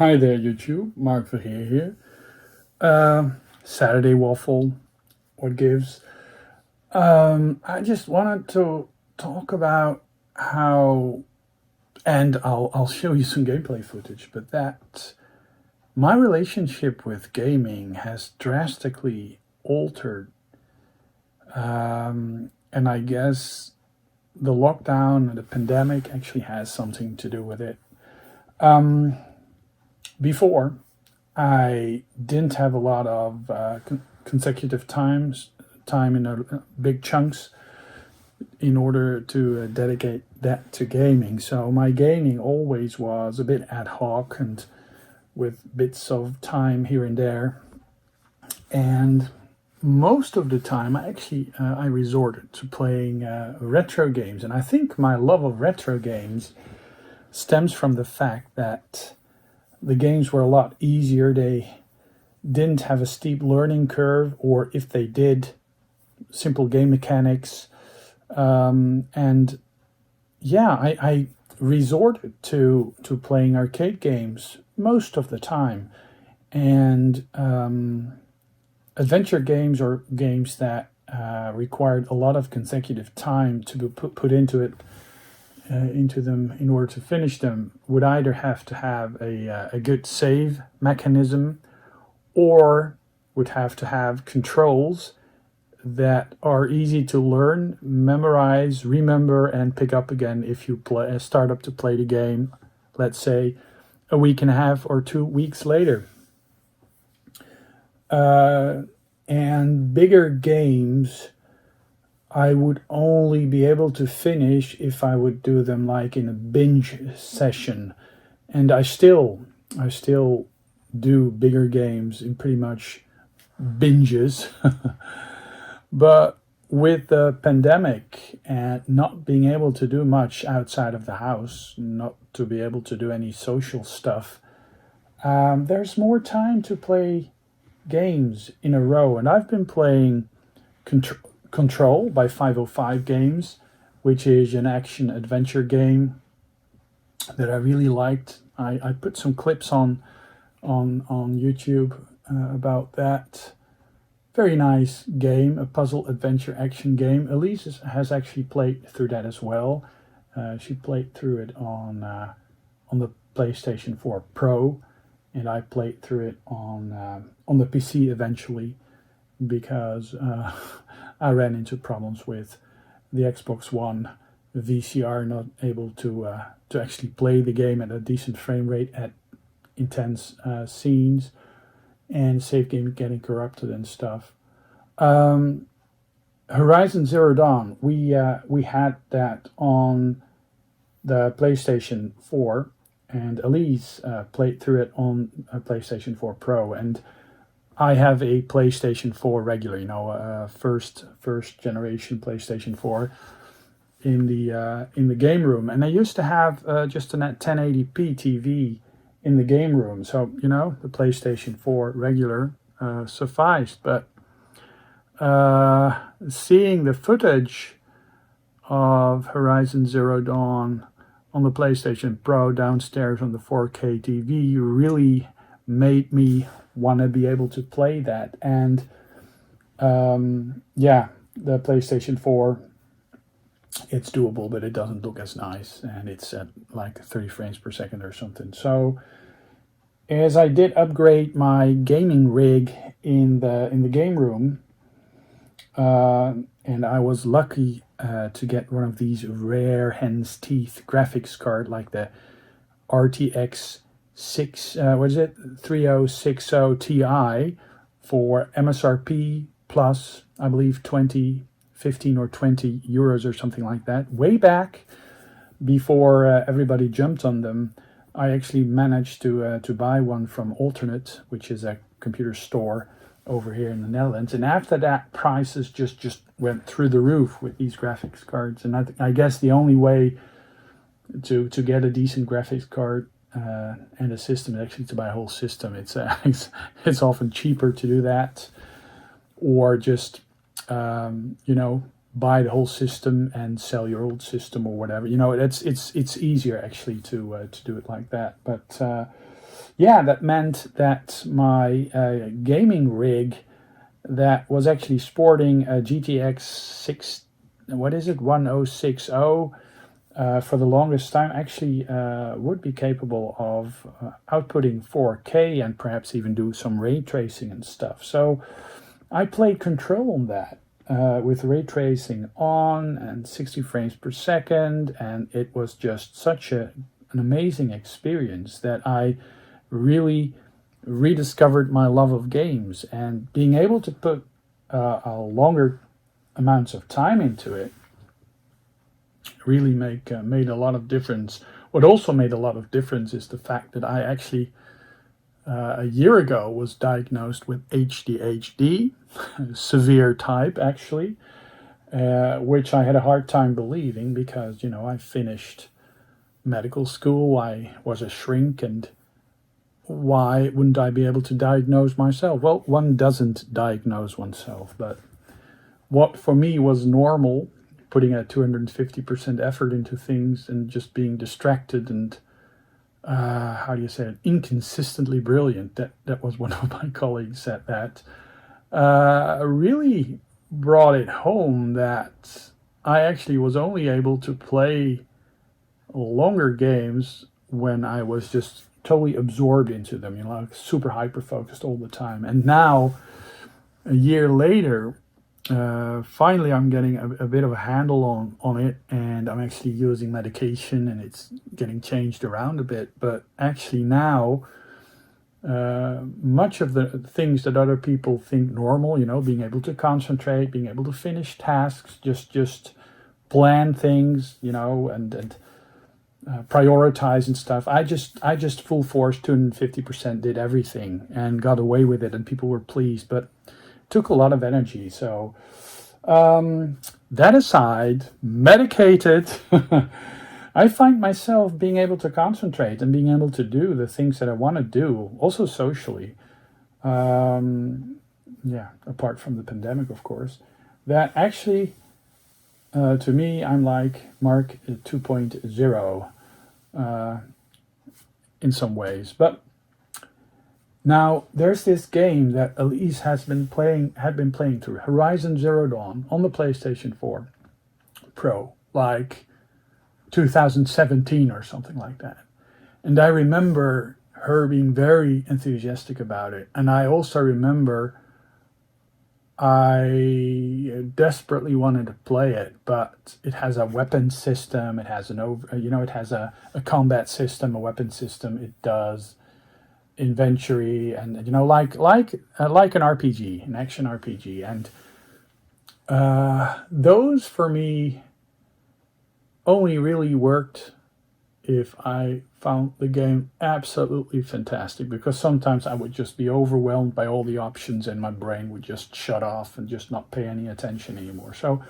Hi there, YouTube. Mark Verheer here. Saturday Waffle. What gives? I just wanted to talk about how, and I'll show you some gameplay footage, but that my relationship with gaming has drastically altered. And I guess the lockdown and the pandemic actually has something to do with it. Before, I didn't have a lot of consecutive time in big chunks in order to dedicate that to gaming. So my gaming always was a bit ad hoc and with bits of time here and there. And most of the time, I resorted to playing retro games, and I think my love of retro games stems from the fact that the games were a lot easier. They didn't have a steep learning curve, or if they did, simple game mechanics. And yeah, I resorted to playing arcade games most of the time. And adventure games or games that required a lot of consecutive time to be put into them in order to finish them would either have to have a good save mechanism or would have to have controls that are easy to learn, memorize, remember, and pick up again if you start up to play the game, let's say, a week and a half or 2 weeks later. And bigger games I would only be able to finish if I would do them like in a binge session. And I still do bigger games in pretty much binges. But with the pandemic and not being able to do much outside of the house, not to be able to do any social stuff, there's more time to play games in a row. And I've been playing Control by 505 Games, which is an action adventure game that I really liked. I put some clips on YouTube about that. Very nice game, a puzzle adventure action game. Elise has actually played through that as well. She played through it on the PlayStation 4 Pro, and I played through it on the PC eventually because I ran into problems with the Xbox One VCR not able to actually play the game at a decent frame rate at intense scenes, and save game getting corrupted and stuff. Horizon Zero Dawn, we had that on the PlayStation 4, and Elise played through it on a PlayStation 4 Pro, and I have a PlayStation 4 regular, first generation PlayStation 4 in the game room, and I used to have just a 1080p TV in the game room, so the PlayStation 4 regular sufficed. But seeing the footage of Horizon Zero Dawn on the PlayStation Pro downstairs on the 4K TV really made me want to be able to play that. And the PlayStation 4, it's doable, but it doesn't look as nice, and it's at like 30 frames per second or something. So as I did upgrade my gaming rig in the game room, and I was lucky to get one of these rare hen's teeth graphics card, like the RTX 3060 Ti for MSRP plus, I believe, 15 or 20 euros or something like that. Way back before everybody jumped on them, I actually managed to buy one from Alternate, which is a computer store over here in the Netherlands. And after that, prices just went through the roof with these graphics cards. And I guess the only way to get a decent graphics card and a system is actually to buy a whole system. It's often cheaper to do that, or just buy the whole system and sell your old system or whatever. It's easier actually to do it like that. But yeah, that meant that my gaming rig that was actually sporting a GTX 6, what is it, 1060, for the longest time actually would be capable of outputting 4K and perhaps even do some ray tracing and stuff. So I played Control on that with ray tracing on and 60 frames per second, and it was just such an amazing experience that I really rediscovered my love of games, and being able to put a longer amounts of time into it really made a lot of difference. What also made a lot of difference is the fact that I actually a year ago was diagnosed with ADHD, severe type actually, which I had a hard time believing because, I finished medical school, I was a shrink, and why wouldn't I be able to diagnose myself? Well, one doesn't diagnose oneself, but what for me was normal, putting a 250% effort into things and just being distracted and how do you say it, inconsistently brilliant. That was one of my colleagues said that. Really brought it home that I actually was only able to play longer games when I was just totally absorbed into them, like super hyper focused all the time. And now, a year later, finally I'm getting a bit of a handle on it, and I'm actually using medication and it's getting changed around a bit. But actually now, much of the things that other people think normal, being able to concentrate, being able to finish tasks, just plan things, and prioritize and stuff. I just full force 250% did everything and got away with it, and people were pleased, but it took a lot of energy. So that aside, medicated, I find myself being able to concentrate and being able to do the things that I want to do, also socially. Apart from the pandemic, of course, that actually, to me, I'm like Mark 2.0 in some ways. But now there's this game that Elise had been playing through, Horizon Zero Dawn, on the PlayStation 4 Pro, like 2017 or something like that. And I remember her being very enthusiastic about it. And I also remember I desperately wanted to play it, but it has a weapon system. It has it has a combat system, a weapon system. It does inventory, and like an RPG, an action RPG, and those for me only really worked if I found the game absolutely fantastic, because sometimes I would just be overwhelmed by all the options and my brain would just shut off and just not pay any attention anymore. So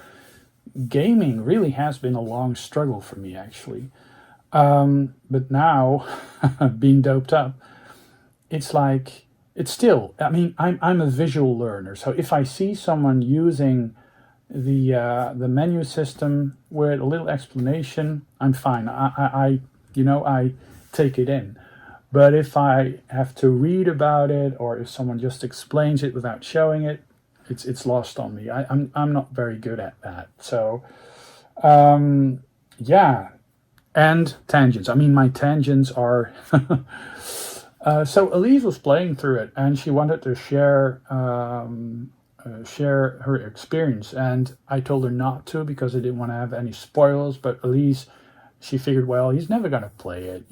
gaming really has been a long struggle for me, actually. But now, being doped up, it's like, it's still, I'm a visual learner. So if I see someone using the menu system with a little explanation, I'm fine. I take it in. But if I have to read about it, or if someone just explains it without showing it, it's lost on me. I'm not very good at that. So and tangents. My tangents are so Elise was playing through it, and she wanted to share her experience, and I told her not to because I didn't want to have any spoilers. But Elise, she figured, well, he's never going to play it,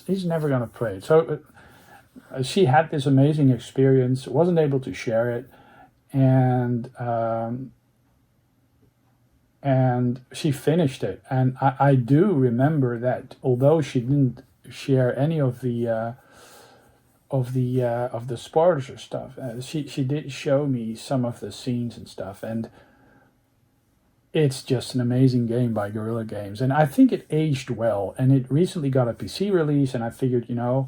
he's never going to play it. So she had this amazing experience, wasn't able to share it, and she finished it. And I do remember that although she didn't share any of the spoilers or stuff, she did show me some of the scenes and stuff, and it's just an amazing game by Guerilla Games, and I think it aged well, and it recently got a PC release, and I figured, I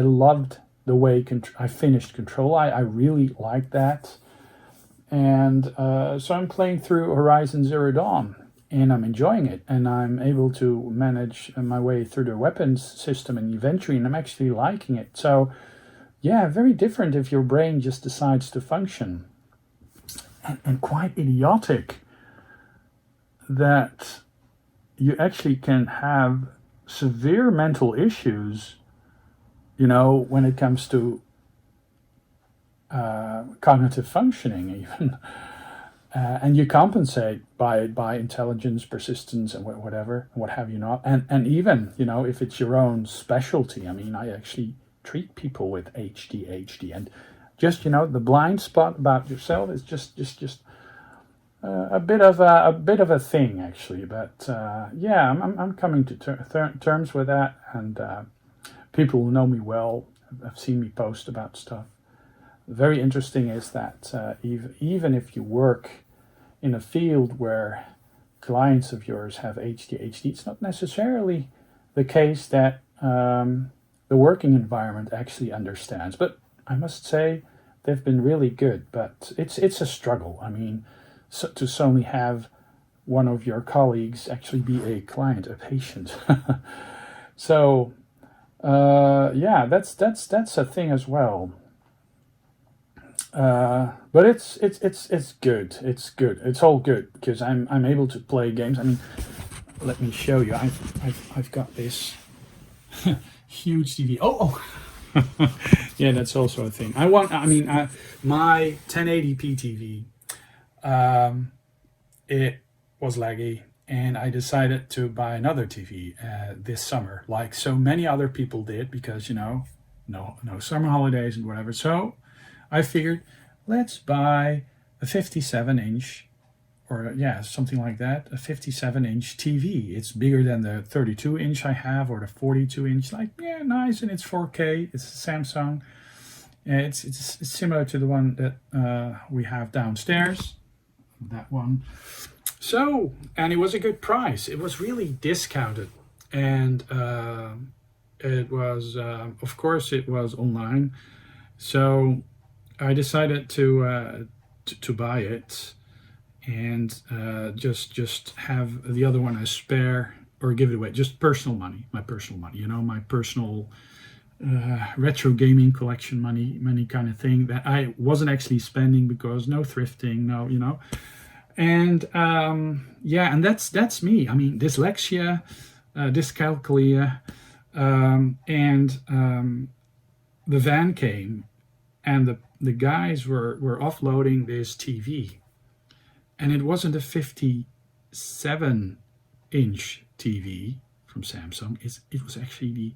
loved the way I finished Control. I really liked that, and so I'm playing through Horizon Zero Dawn, and I'm enjoying it, and I'm able to manage my way through the weapons system and inventory, and I'm actually liking it. So yeah, very different if your brain just decides to function. And quite idiotic that you actually can have severe mental issues, you know, when it comes to cognitive functioning even. And you compensate by intelligence, persistence, and whatever, what have you not. And even, you know, if it's your own specialty. I mean, I actually treat people with ADHD, and just, you know, the blind spot about yourself is just a bit of a thing actually. But yeah, I'm coming to terms with that, and people who know me well have seen me post about stuff. Very interesting is that even if you work in a field where clients of yours have ADHD, it's not necessarily the case that the working environment actually understands. But I must say they've been really good. But it's a struggle. I mean, to suddenly have one of your colleagues actually be a client, a patient. So yeah, that's a thing as well. But it's good. It's good. It's all good because I'm able to play games. I mean, let me show you. I've got this huge TV. Oh. Yeah, that's also a thing. My 1080p TV. It was laggy, and I decided to buy another TV this summer, like so many other people did, because, you know, no summer holidays and whatever. So I figured, let's buy a 57-inch, or yeah, something like that, a 57-inch TV. It's bigger than the 32-inch I have, or the 42-inch. Like, yeah, nice, and it's 4K. It's a Samsung. It's similar to the one that we have downstairs. That one. So, and it was a good price. It was really discounted, and it was, of course, it was online. So I decided to buy it, and just have the other one as spare, or give it away. Just personal money, my personal money. You know, my personal retro gaming collection money kind of thing that I wasn't actually spending, because no thrifting, no, you know. And yeah, and that's me. I mean, dyslexia, dyscalculia, and the van came, and the guys were offloading this TV, and it wasn't a 57-inch TV from Samsung. It was actually the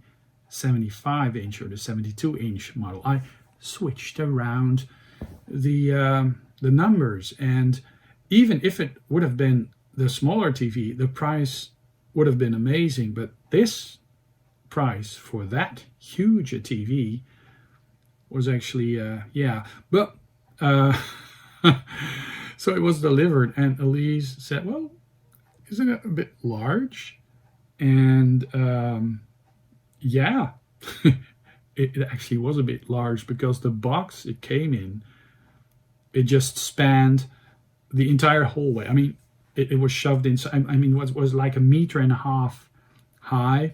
75-inch or the 72-inch model. I switched around the numbers, and even if it would have been the smaller TV, the price would have been amazing. But this price for that huge a TV was actually, yeah. But so it was delivered, and Elise said, well, isn't it a bit large? And yeah, it actually was a bit large, because the box it came in, it just spanned the entire hallway. I mean, it was shoved inside. I mean, was like 1.5 meters high,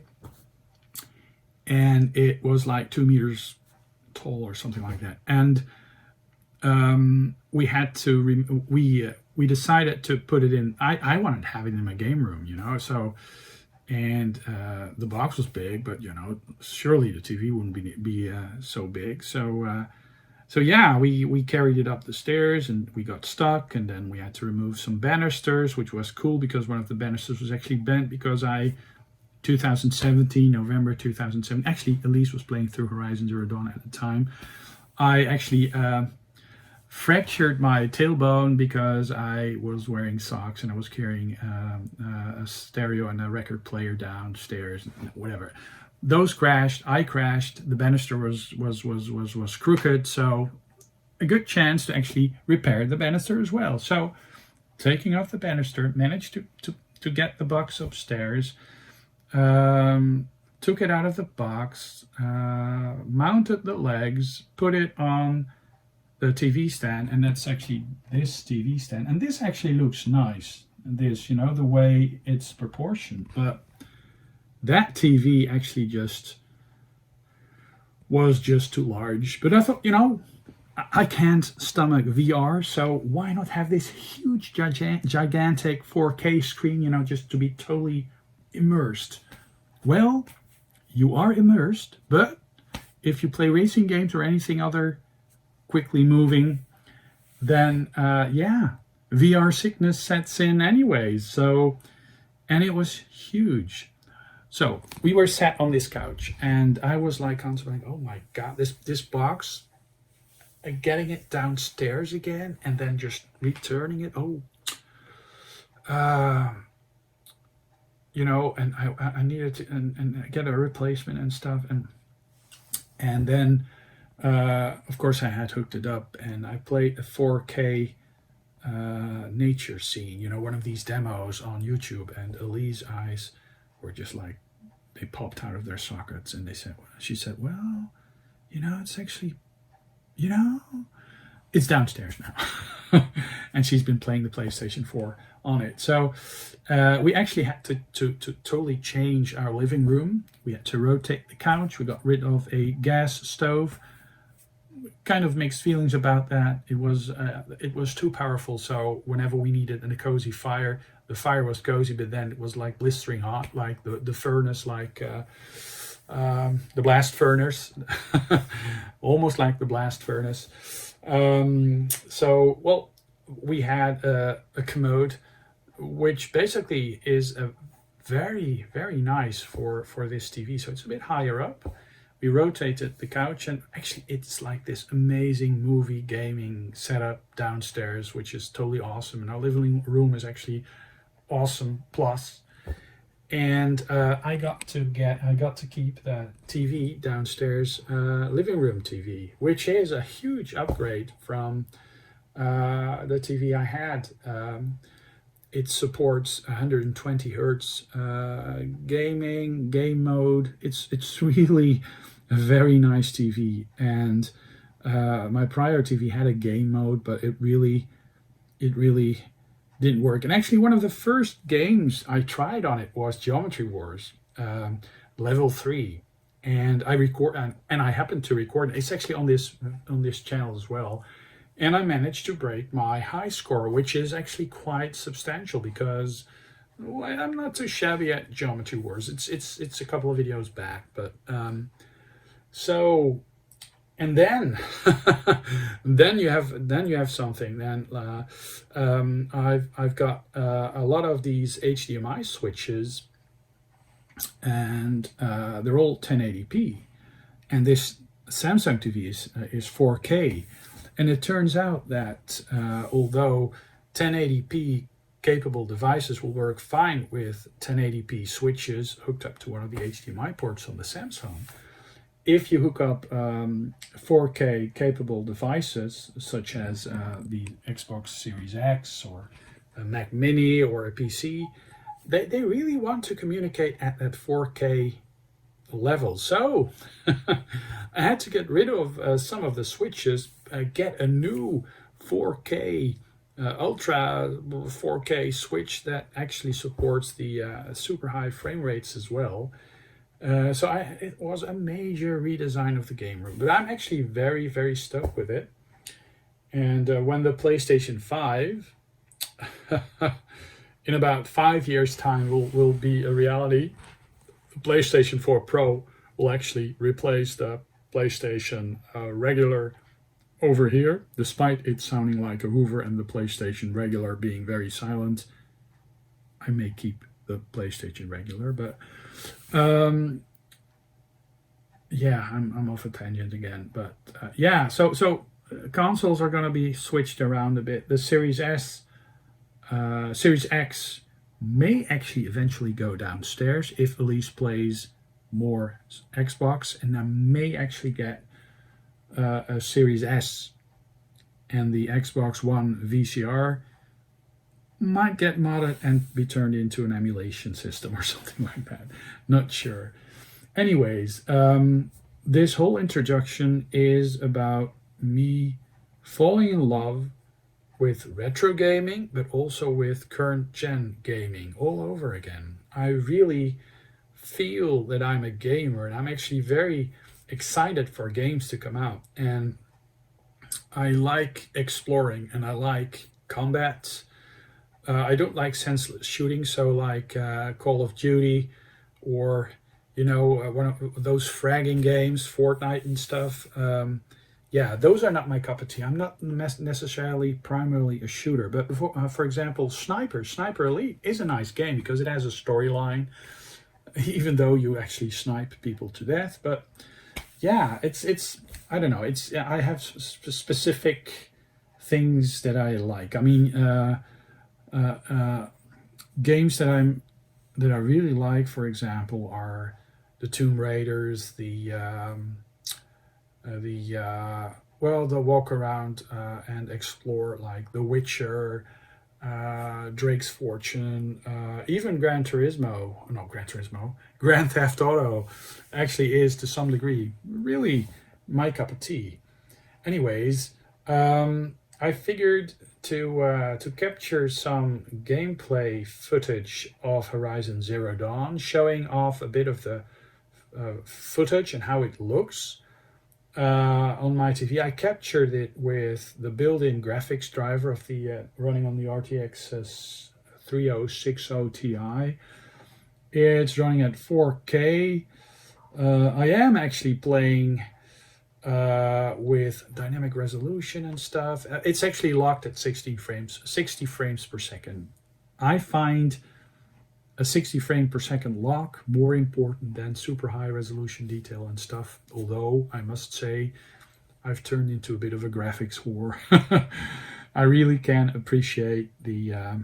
and it was like 2 meters tall or something like that. And we had to we decided to put it in. I wanted to have it in my game room, you know. So, and the box was big, but, you know, surely the TV wouldn't be so big. So yeah, we carried it up the stairs, and we got stuck, and then we had to remove some banisters, which was cool, because one of the banisters was actually bent, because 2017, November 2007, actually Elise was playing through Horizon Zero Dawn at the time. I actually fractured my tailbone because I was wearing socks, and I was carrying a stereo and a record player downstairs, whatever. Those crashed. I crashed. The banister was crooked, so a good chance to actually repair the banister as well. So, taking off the banister, managed to get the box upstairs. Took it out of the box, mounted the legs, put it on the TV stand, and that's actually this TV stand. And this actually looks nice. this, you know, the way it's proportioned. But that TV actually was just too large. But I thought, you know, I can't stomach VR, so why not have this huge, gigantic 4K screen, you know, just to be totally immersed? Well, you are immersed, but if you play racing games or anything other quickly moving, then yeah, VR sickness sets in anyways. So, and it was huge. So we were sat on this couch, and I was like contemplating, oh my god, this box, getting it downstairs again, and then just returning it. Oh, you know, and I needed to and get a replacement and stuff, and then of course I had hooked it up, and I played a 4K nature scene, you know, one of these demos on YouTube, and Elie's eyes were just like, they popped out of their sockets, and she said, well, you know, it's actually, you know, it's downstairs now. And she's been playing the PlayStation 4 on it. So we actually had to totally change our living room. We had to rotate the couch. We got rid of a gas stove. Kind of mixed feelings about that. It was too powerful, so whenever we needed a cozy fire, the fire was cozy, but then it was like blistering hot, like the furnace, like the blast furnace, almost like the blast furnace. So, well, we had a commode, which basically is a very, very nice for this TV. So it's a bit higher up. We rotated the couch, and actually it's like this amazing movie gaming setup downstairs, which is totally awesome. And our living room is actually awesome plus. And I got to keep the TV downstairs, living room TV, which is a huge upgrade from the TV I had. It supports 120 hertz gaming, game mode. It's really a very nice TV. And my prior TV had a game mode, but it really didn't work. And actually, one of the first games I tried on it was Geometry Wars, level 3. And I happened to record it. It's actually on this channel as well. And I managed to break my high score, which is actually quite substantial, because well, I'm not too shabby at Geometry Wars. It's a couple of videos back, but so, and then then you have something. Then I've got a lot of these HDMI switches, and they're all 1080p, and this Samsung TV is 4K. And it turns out that although 1080p capable devices will work fine with 1080p switches hooked up to one of the HDMI ports on the Samsung, if you hook up 4K capable devices such as the Xbox Series X or a Mac Mini or a PC, they really want to communicate at that 4K level. So I had to get rid of some of the switches, get a new 4K ultra 4K switch that actually supports the super high frame rates as well. So it was a major redesign of the game room, but I'm actually very, very stoked with it. And when the PlayStation 5 in about 5 years time will be a reality, the PlayStation 4 Pro will actually replace the PlayStation regular over here, despite it sounding like a Hoover and the PlayStation regular being very silent. I may keep the PlayStation regular, but yeah, I'm off a tangent again. But yeah, so consoles are going to be switched around a bit. The Series X may actually eventually go downstairs if Elise plays more Xbox, and I may actually get a Series S, and the Xbox One VCR might get modded and be turned into an emulation system or something like that. Not sure. Anyways, this whole introduction is about me falling in love with retro gaming, but also with current gen gaming all over again. I really feel that I'm a gamer, and I'm actually very excited for games to come out. And I like exploring, and I like combat. I don't like senseless shooting, so like Call of Duty, or one of those fragging games, Fortnite and stuff. Yeah, those are not my cup of tea. I'm not necessarily primarily a shooter, but for example, Sniper Elite is a nice game because it has a storyline, even though you actually snipe people to death. But yeah, it's I don't know. I have specific things that I like. I mean, games that I really like, for example, are the Tomb Raiders, the walk around and explore, like The Witcher, Drake's Fortune, even Grand Theft Auto actually is to some degree really my cup of tea. Anyways, I figured to capture some gameplay footage of Horizon Zero Dawn, showing off a bit of the footage and how it looks on my TV. I captured it with the built-in graphics driver of the running on the RTX 3060 Ti. It's running at 4K. I am actually playing with dynamic resolution and stuff. It's actually locked at 60 frames per second. I find a 60 frame per second lock more important than super high resolution detail and stuff, although I must say I've turned into a bit of a graphics whore. I really can appreciate the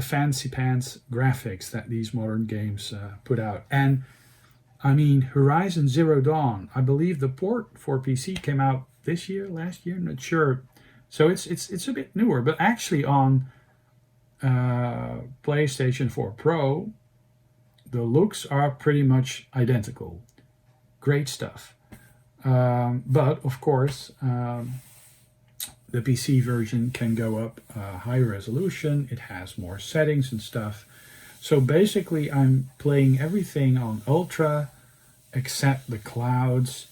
fancy pants graphics that these modern games put out. And I mean, Horizon Zero Dawn, I believe the port for PC came out this year, last year, I'm not sure. So it's a bit newer, but actually on PlayStation 4 Pro, the looks are pretty much identical. Great stuff. But of course, the PC version can go up higher resolution. It has more settings and stuff. So basically, I'm playing everything on Ultra except the clouds,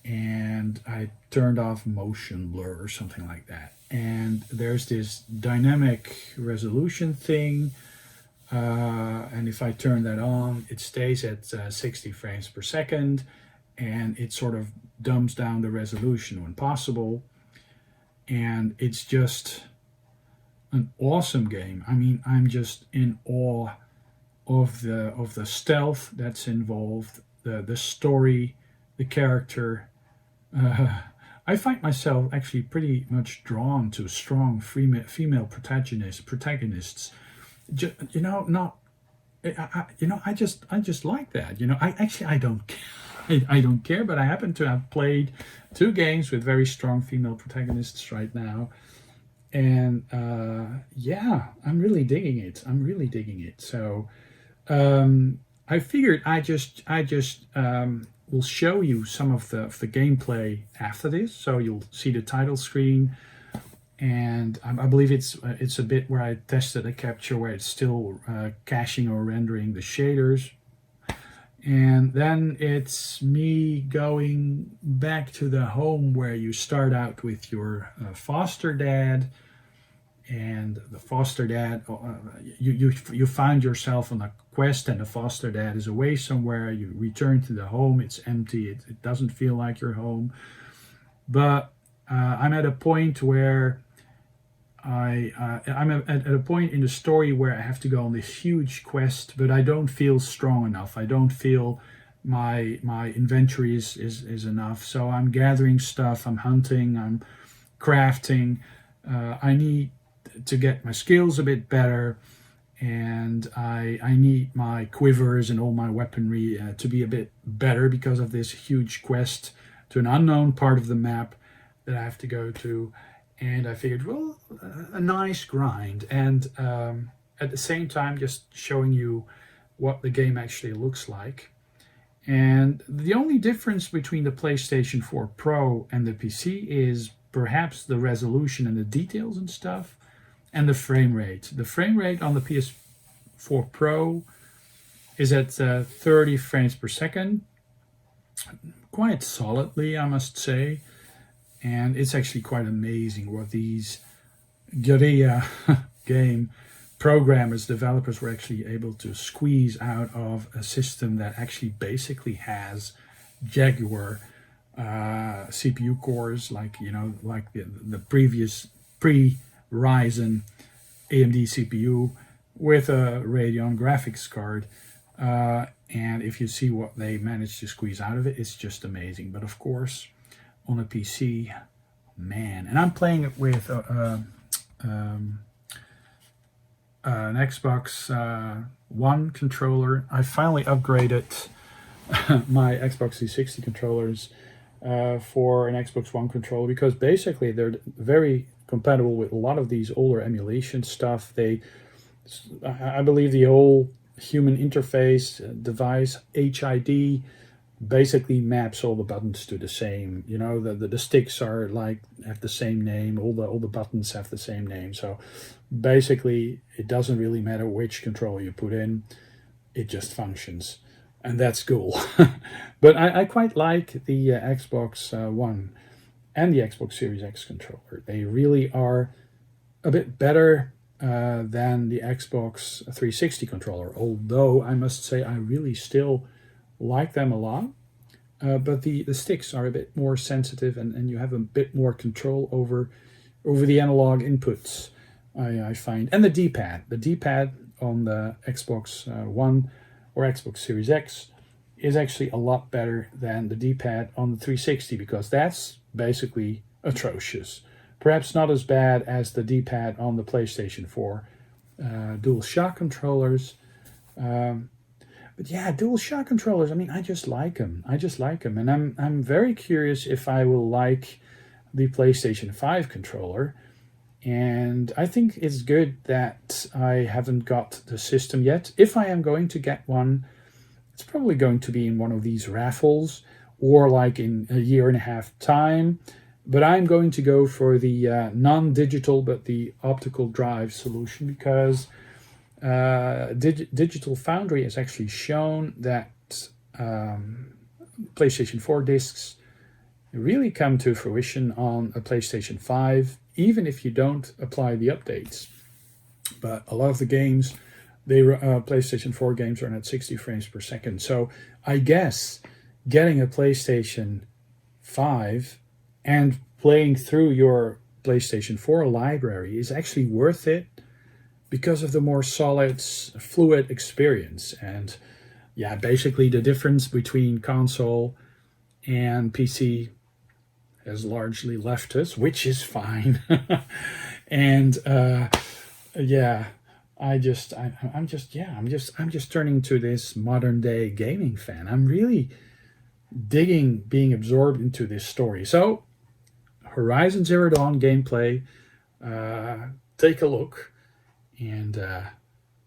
and I turned off motion blur or something like that. And there's this dynamic resolution thing, and if I turn that on, it stays at 60 frames per second, and it sort of dumbs down the resolution when possible. And it's just an awesome game. I mean, I'm just in awe of the stealth that's involved, the story, the character. I find myself actually pretty much drawn to strong female protagonists. I just like that. I don't I don't care, but I happen to have played 2 games with very strong female protagonists right now. And yeah, I'm really digging it. So I figured I just will show you some of the gameplay after this. So you'll see the title screen, and I believe it's a bit where I tested a capture where it's still caching or rendering the shaders. And then it's me going back to the home where you start out with your foster dad, and the foster dad, you find yourself on a quest, and the foster dad is away somewhere. You return to the home, it's empty, it doesn't feel like your home. But I'm at a point where I'm at a point in the story where I have to go on this huge quest, but I don't feel strong enough. I don't feel my inventory is enough. So I'm gathering stuff, I'm hunting, I'm crafting. I need to get my skills a bit better, and I need my quivers and all my weaponry to be a bit better because of this huge quest to an unknown part of the map that I have to go to. And I figured, well, a nice grind, and at the same time just showing you what the game actually looks like. And the only difference between the PlayStation 4 Pro and the PC is perhaps the resolution and the details and stuff, and the frame rate. The frame rate on the PS4 Pro is at 30 frames per second, quite solidly, I must say. And it's actually quite amazing what these Guerilla game programmers, developers were actually able to squeeze out of a system that actually basically has Jaguar CPU cores, like like the previous pre-Ryzen AMD CPU with a Radeon graphics card. And if you see what they managed to squeeze out of it, it's just amazing. But of course, on a PC, man, and I'm playing it with an Xbox One controller. I finally upgraded my Xbox 360 controllers for an Xbox One controller, because basically they're very compatible with a lot of these older emulation stuff. I believe the whole human interface device HID basically maps all the buttons to the same. The sticks are have the same name. All the buttons have the same name. So basically, it doesn't really matter which controller you put in. It just functions, and that's cool. But I quite like the Xbox One and the Xbox Series X controller. They really are a bit better than the Xbox 360 controller. Although I must say I really still like them a lot, but the sticks are a bit more sensitive, and you have a bit more control over the analog inputs, I find. And the D-pad on the Xbox One or Xbox Series X is actually a lot better than the D-pad on the 360, because that's basically atrocious. Perhaps not as bad as the D-pad on the PlayStation 4 DualShock controllers. But yeah, DualShock controllers, I mean, I just like them. And I'm very curious if I will like the PlayStation 5 controller. And I think it's good that I haven't got the system yet. If I am going to get one, it's probably going to be in one of these raffles, or like in a year and a half time. But I'm going to go for the non-digital but the optical drive solution, because Digital Foundry has actually shown that PlayStation 4 discs really come to fruition on a PlayStation 5, even if you don't apply the updates. But a lot of the games, PlayStation 4 games, are at 60 frames per second. So I guess getting a PlayStation 5 and playing through your PlayStation 4 library is actually worth it, because of the more solid, fluid experience. And yeah, basically the difference between console and PC has largely left us, which is fine. And yeah, I'm just turning to this modern day gaming fan. I'm really digging being absorbed into this story. So Horizon Zero Dawn gameplay, take a look. And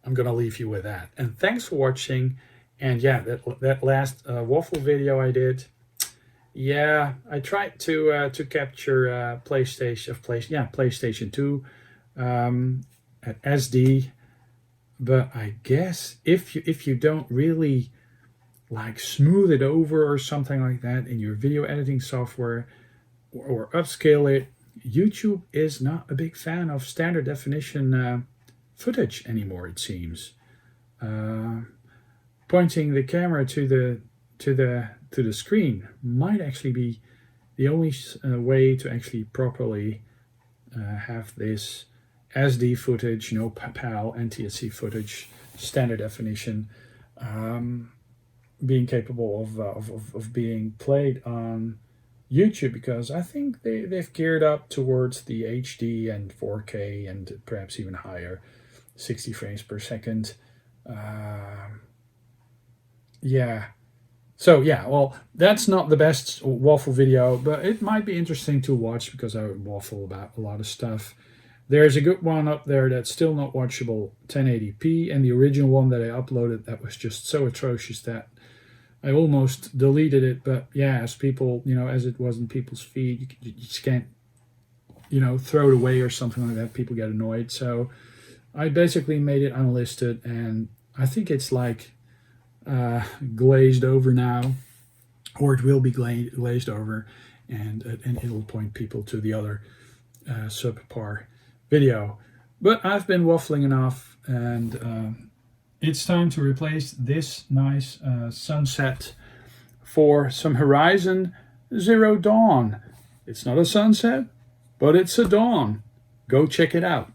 I'm going to leave you with that. And thanks for watching. And yeah, that last Waffle video I did, yeah, I tried to capture PlayStation 2 at SD. But I guess if you don't really like smooth it over or something like that in your video editing software, or upscale it, YouTube is not a big fan of standard definition footage anymore, it seems. Pointing the camera to the screen might actually be the only way to actually properly have this SD footage, PAL, NTSC footage, standard definition, being capable of being played on YouTube, because I think they've geared up towards the HD and 4K and perhaps even higher, 60 frames per second. Yeah. So yeah, well, that's not the best Waffle video, but it might be interesting to watch, because I waffle about a lot of stuff. There's a good one up there that's still not watchable, 1080p, and the original one that I uploaded that was just so atrocious that I almost deleted it. But yeah, as people, as it was in people's feed, you just can't throw it away or something like that. People get annoyed. So I basically made it unlisted, and I think it's like glazed over now, or it will be glazed over, and it'll point people to the other subpar video. But I've been waffling enough, and it's time to replace this nice sunset for some Horizon Zero Dawn. It's not a sunset, but it's a dawn. Go check it out.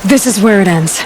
This is where it ends.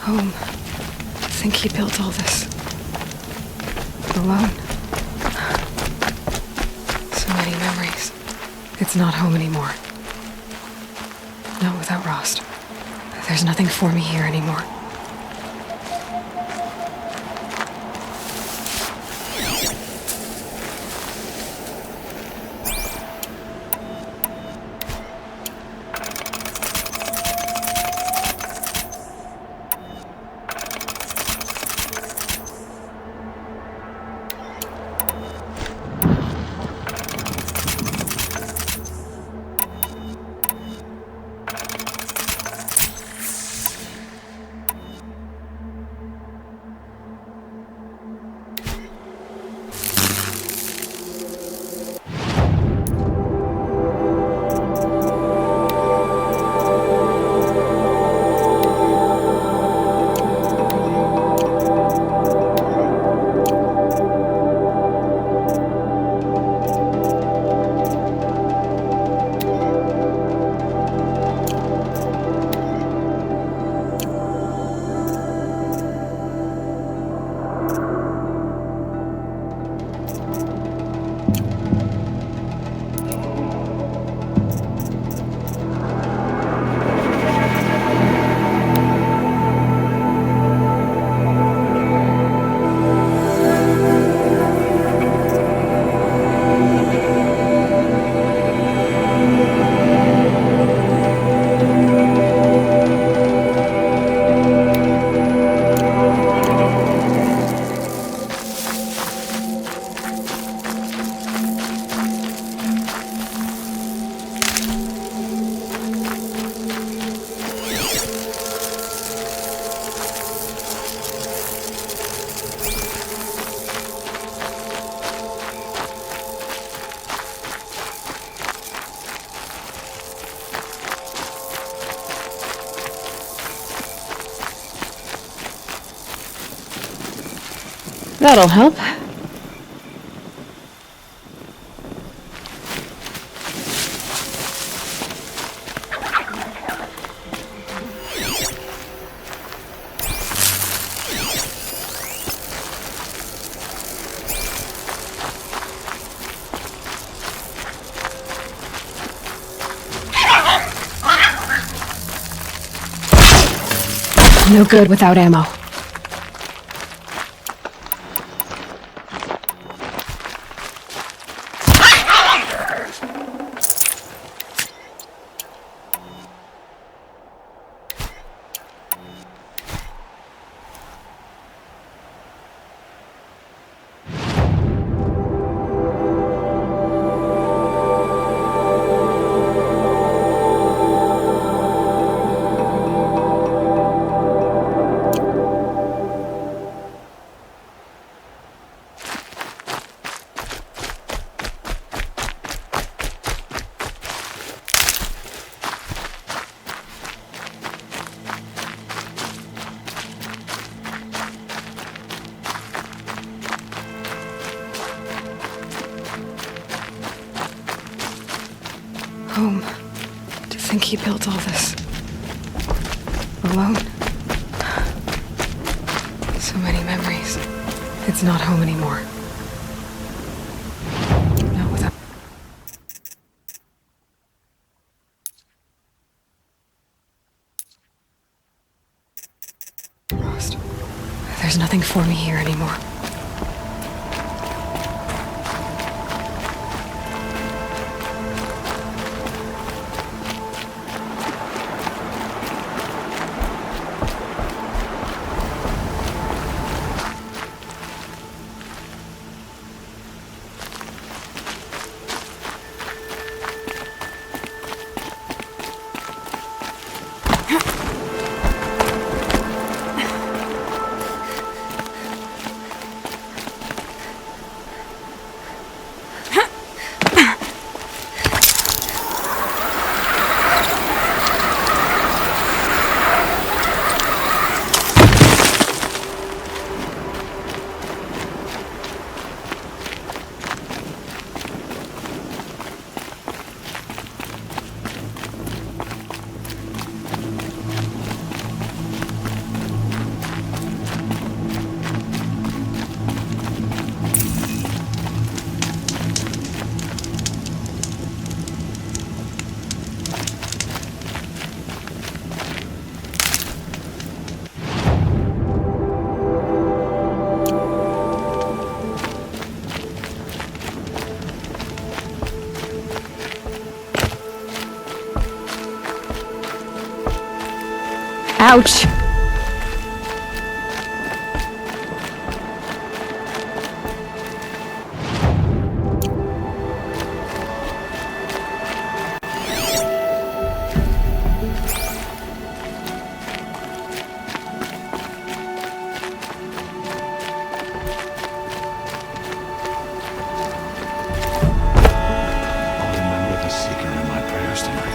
Home. I think he built all this. Alone. So many memories. It's not home anymore. Not without Rost. There's nothing for me here anymore. That'll help. No good without ammo. home. To think he built all this alone. So many memories. It's not home anymore. Not without... Lost. There's nothing for me here anymore. Ouch! I'll remember the seeker in my prayers tonight.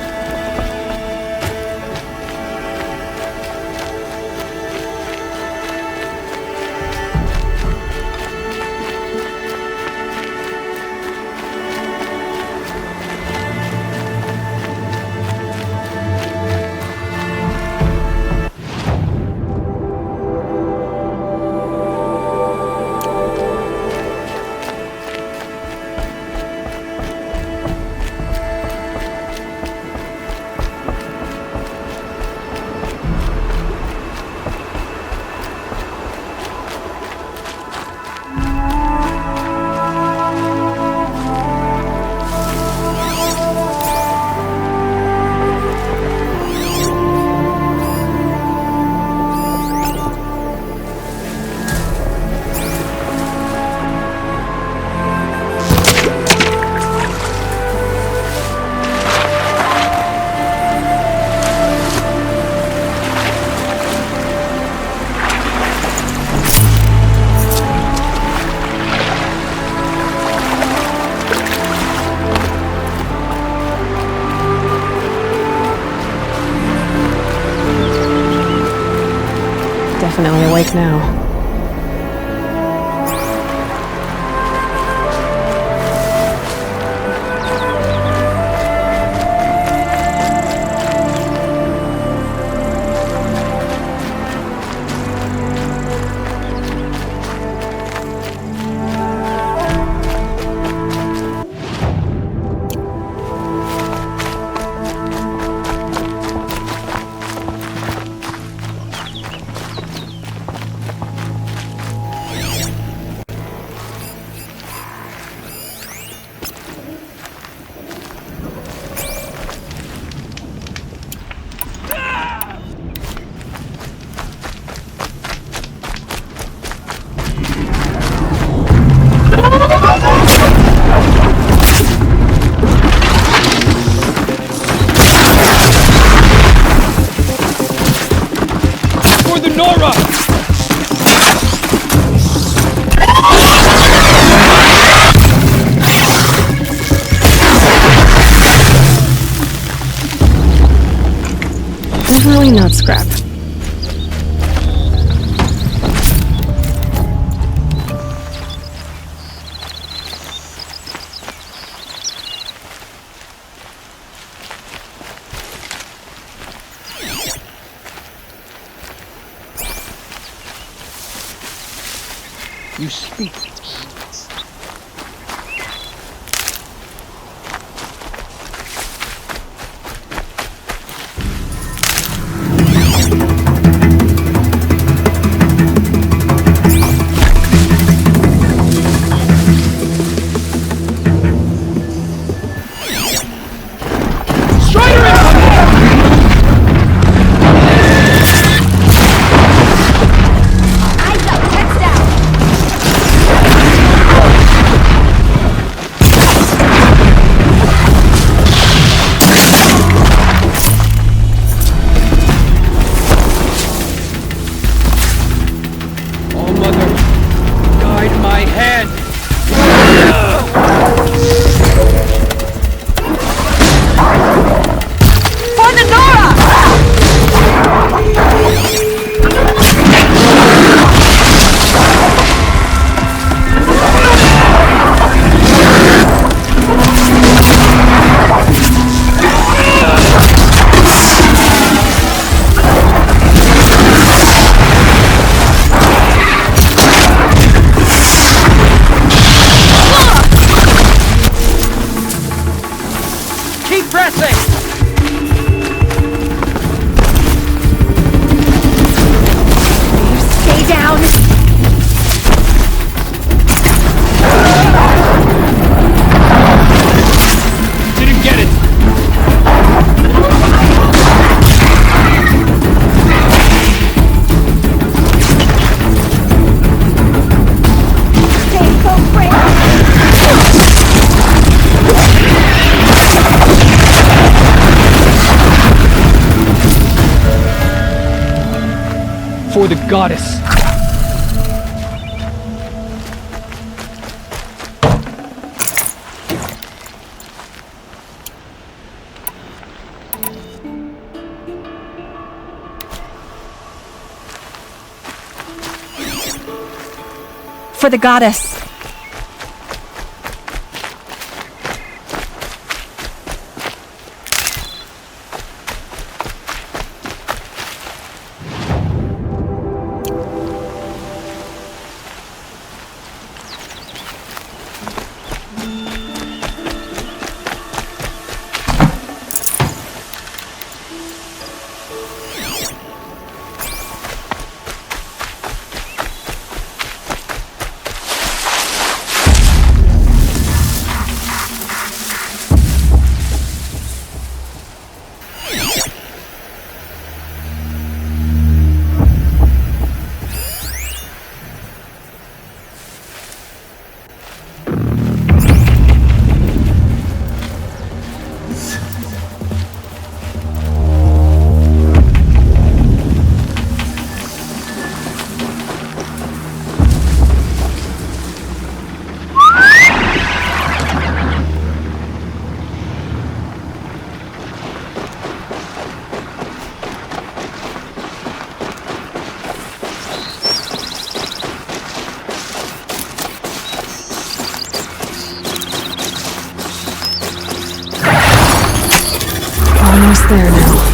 Definitely awake now. Definitely not scrap. You speak. For the goddess. For the goddess. Almost there now.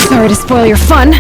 Sorry to spoil your fun.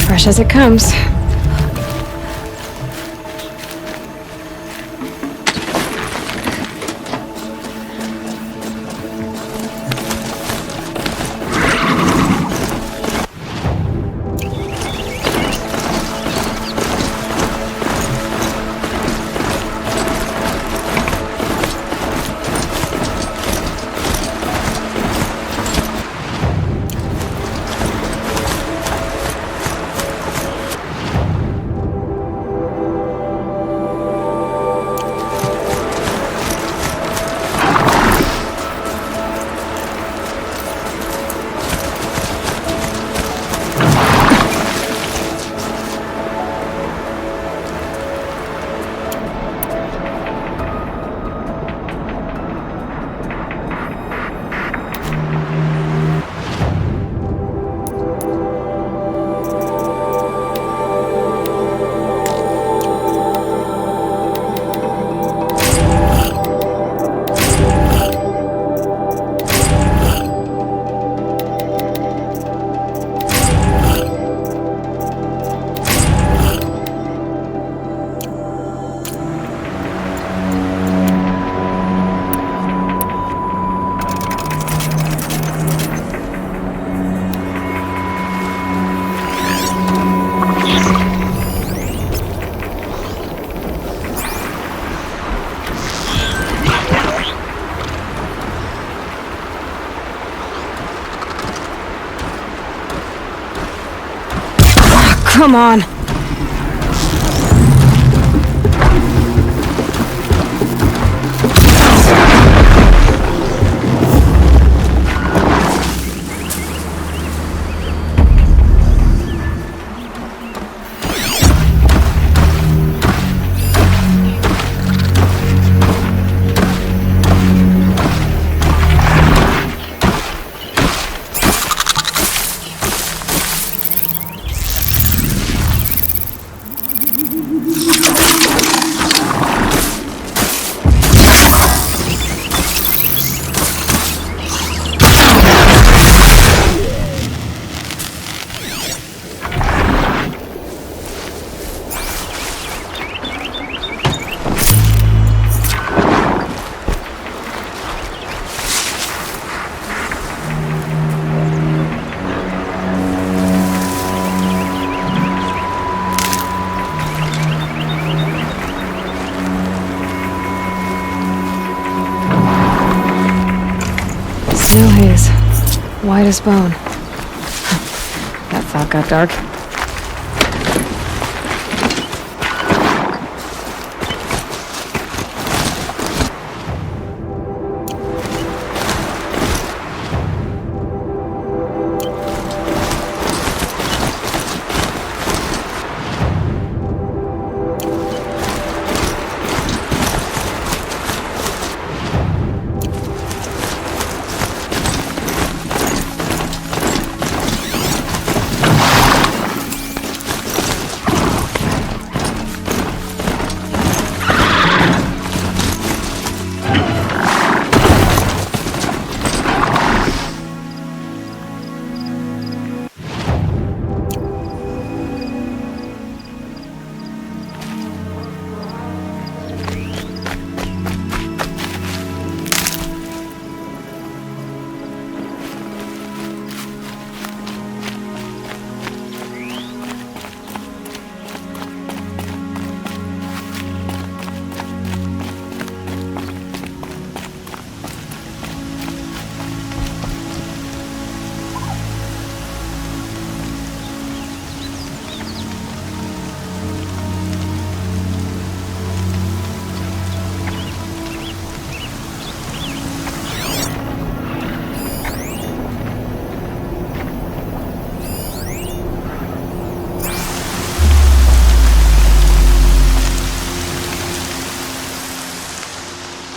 Fresh as it comes. Come on. Snow haze. White as bone. That thought got dark.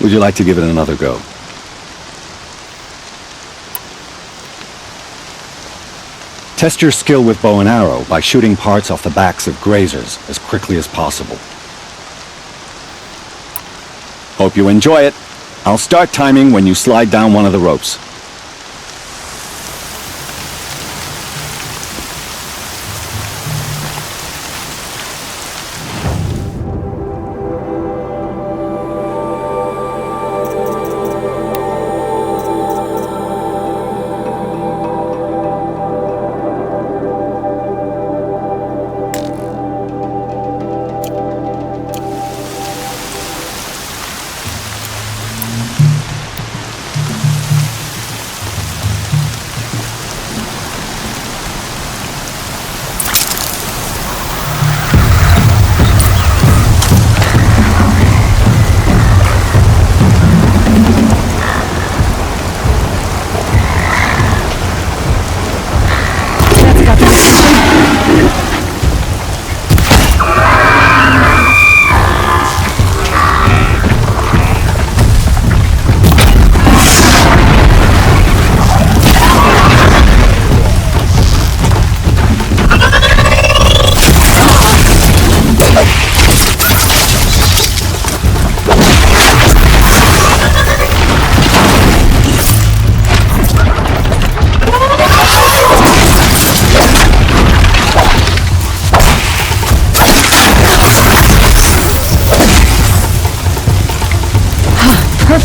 Would you like to give it another go? Test your skill with bow and arrow by shooting parts off the backs of grazers as quickly as possible. Hope you enjoy it. I'll start timing when you slide down one of the ropes.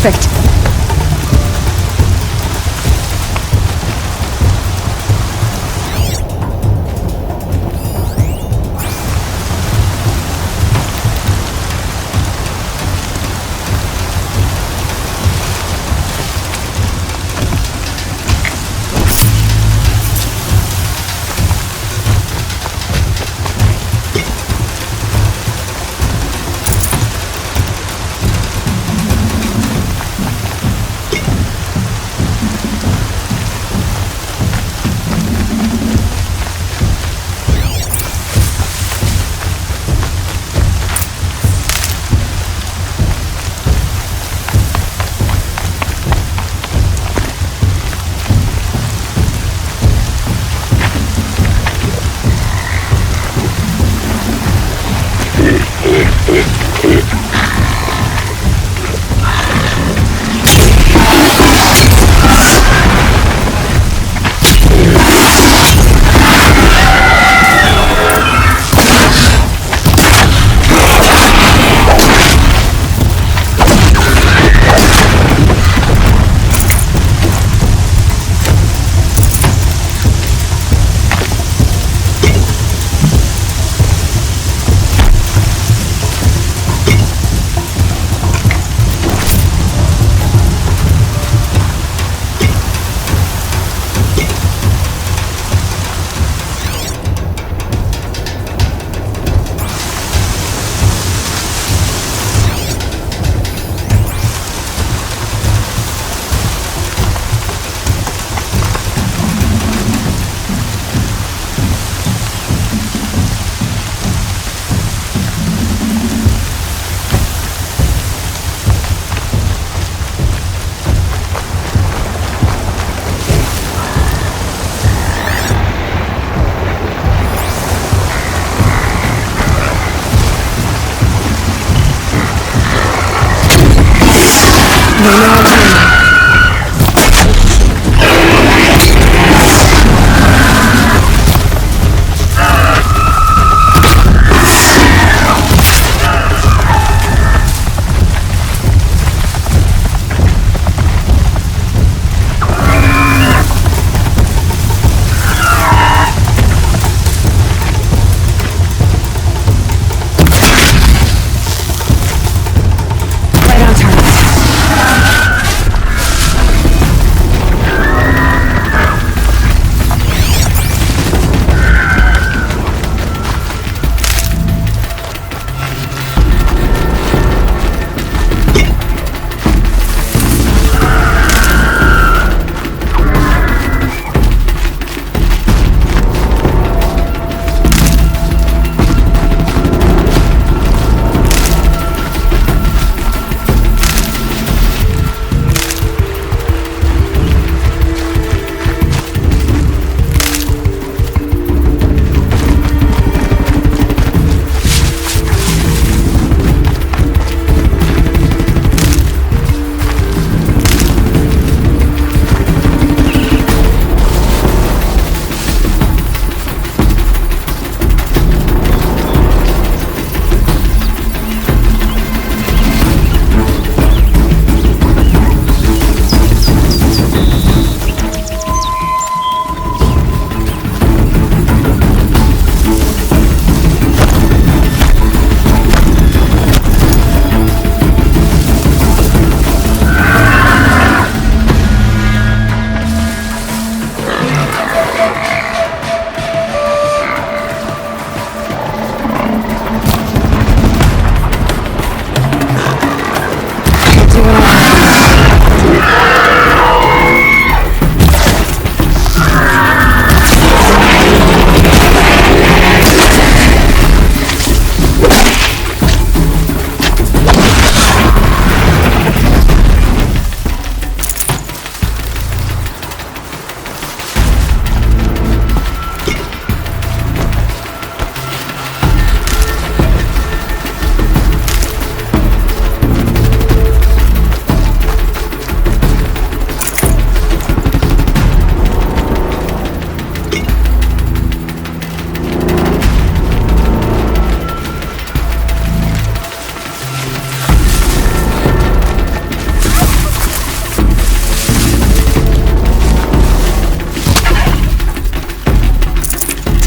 Perfect.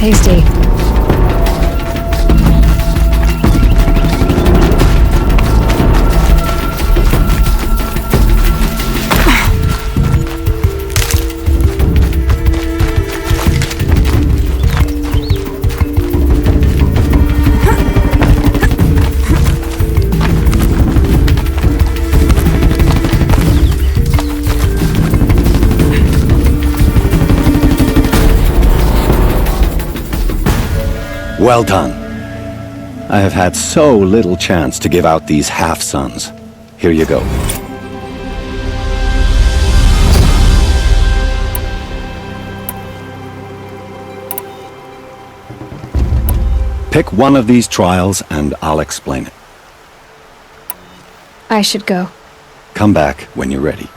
tasty. Well done. I have had so little chance to give out these half-suns. Here you go. Pick one of these trials and I'll explain it. I should go. Come back when you're ready.